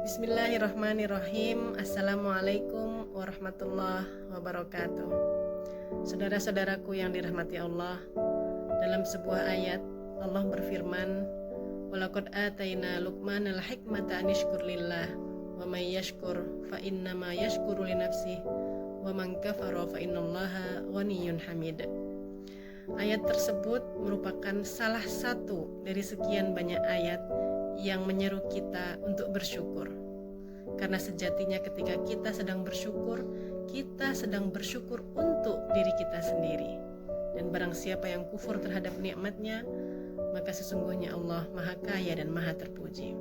Bismillahirrahmanirrahim. Assalamualaikum warahmatullahi wabarakatuh. Saudara-saudaraku yang dirahmati Allah, dalam sebuah ayat Allah berfirman, "Walaqad ataina Luqmanal hikmata an yashkur lillah, wa may yashkur fa innama yashkuru li nafsihi, wa man kafara fa innallaha ghaniyyun hamid." Ayat tersebut merupakan salah satu dari sekian banyak ayat yang menyeru kita untuk bersyukur. Karena sejatinya ketika kita sedang bersyukur untuk diri kita sendiri. Dan barang siapa yang kufur terhadap nikmatnya, maka sesungguhnya Allah Maha Kaya dan Maha Terpuji.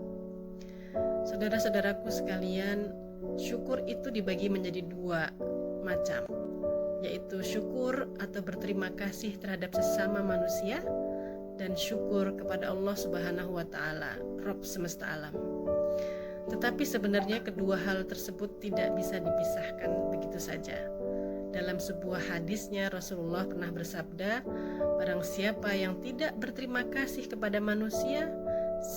Saudara-saudaraku sekalian, syukur itu dibagi menjadi dua macam, yaitu syukur atau berterima kasih terhadap sesama manusia, dan syukur kepada Allah Subhanahu wa Ta'ala, Rabb semesta alam. Tetapi sebenarnya kedua hal tersebut tidak bisa dipisahkan begitu saja. Dalam sebuah hadisnya Rasulullah pernah bersabda, barang siapa yang tidak berterima kasih kepada manusia,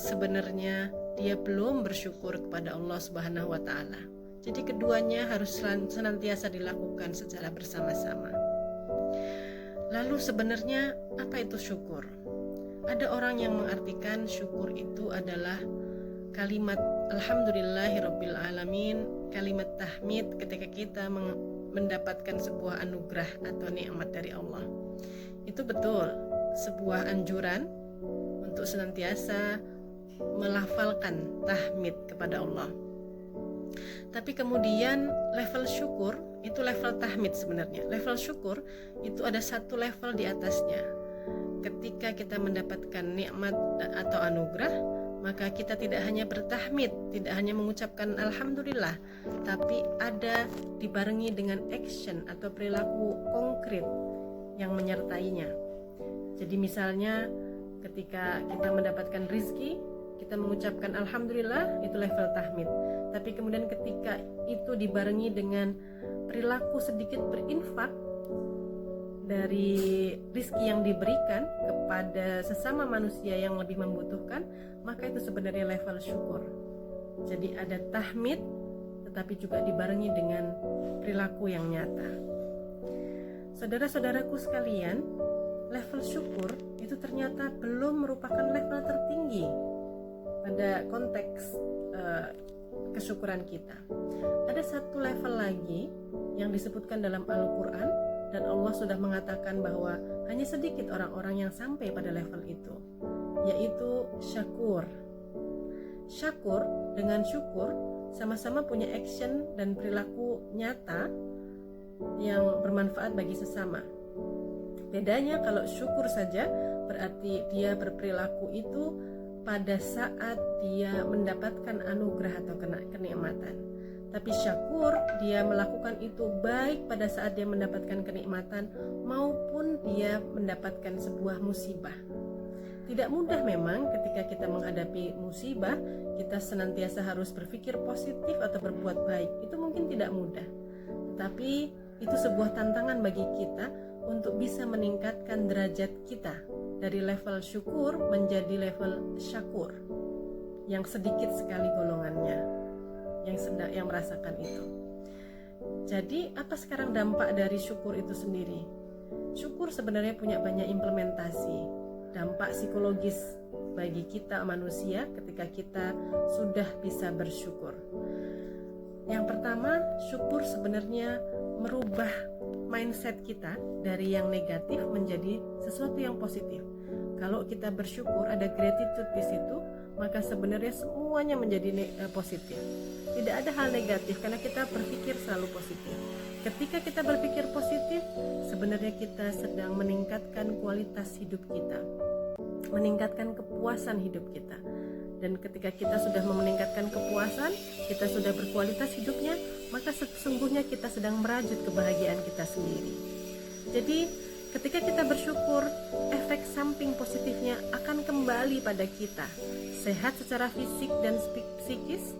sebenarnya dia belum bersyukur kepada Allah Subhanahu wa Ta'ala. Jadi keduanya harus senantiasa dilakukan secara bersama-sama. Lalu sebenarnya apa itu syukur? Ada orang yang mengartikan syukur itu adalah kalimat Alhamdulillahirabbil alamin, kalimat tahmid ketika kita mendapatkan sebuah anugerah atau nikmat dari Allah. Itu betul, sebuah anjuran untuk senantiasa melafalkan tahmid kepada Allah. Tapi kemudian level syukur itu level tahmid sebenarnya. Level syukur itu ada satu level di atasnya. Ketika kita mendapatkan nikmat atau anugerah, maka kita tidak hanya bertahmid, tidak hanya mengucapkan alhamdulillah, tapi ada dibarengi dengan action atau perilaku konkret yang menyertainya. Jadi misalnya ketika kita mendapatkan rizki, kita mengucapkan alhamdulillah, itu level tahmid. Tapi kemudian ketika itu dibarengi dengan perilaku sedikit berinfak dari rizki yang diberikan kepada sesama manusia yang lebih membutuhkan, maka itu sebenarnya level syukur. Jadi ada tahmid tetapi juga dibarengi dengan perilaku yang nyata. Saudara-saudaraku sekalian, level syukur itu ternyata belum merupakan level tertinggi pada konteks kesyukuran kita. Ada satu level lagi yang disebutkan dalam Al-Quran, dan Allah sudah mengatakan bahwa hanya sedikit orang-orang yang sampai pada level itu, yaitu syakur. Syakur dengan syukur sama-sama punya action dan perilaku nyata yang bermanfaat bagi sesama. Bedanya kalau syukur saja berarti dia berperilaku itu pada saat dia mendapatkan anugerah atau kenikmatan. Tapi syakur, dia melakukan itu baik pada saat dia mendapatkan kenikmatan maupun dia mendapatkan sebuah musibah. Tidak mudah memang ketika kita menghadapi musibah, kita senantiasa harus berpikir positif atau berbuat baik. Itu mungkin tidak mudah. Tapi itu sebuah tantangan bagi kita untuk bisa meningkatkan derajat kita dari level syukur menjadi level syakur, yang sedikit sekali golongannya yang merasakan itu. Jadi apa sekarang dampak dari syukur itu sendiri? Syukur sebenarnya punya banyak implementasi, dampak psikologis bagi kita manusia ketika kita sudah bisa bersyukur. Yang pertama, syukur sebenarnya merubah mindset kita dari yang negatif menjadi sesuatu yang positif. Kalau kita bersyukur, ada gratitude di situ, maka sebenarnya semuanya menjadi positif. Tidak ada hal negatif karena kita berpikir selalu positif. Ketika kita berpikir positif, sebenarnya kita sedang meningkatkan kualitas hidup kita, meningkatkan kepuasan hidup kita. Dan ketika kita sudah meningkatkan kepuasan, kita sudah berkualitas hidupnya, maka sesungguhnya kita sedang merajut kebahagiaan kita sendiri. Jadi ketika kita bersyukur, efek samping positifnya akan kembali pada kita. Sehat secara fisik dan psikis,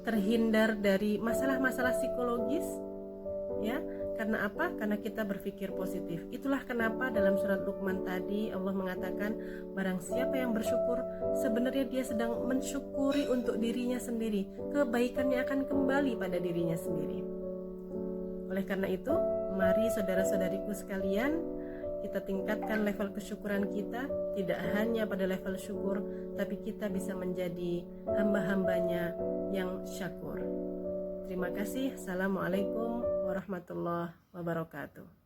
terhindar dari masalah-masalah psikologis, ya, Karena apa? Karena kita berpikir positif. Itulah kenapa dalam surat Luqman tadi Allah mengatakan, barang siapa yang bersyukur, sebenarnya dia sedang mensyukuri untuk dirinya sendiri. Kebaikannya akan kembali pada dirinya sendiri. Oleh karena itu, mari saudara-saudariku sekalian, kita tingkatkan level kesyukuran kita, tidak hanya pada level syukur, tapi kita bisa menjadi hamba-hambanya yang syakur. Terima kasih. Assalamualaikum warahmatullahi wabarakatuh.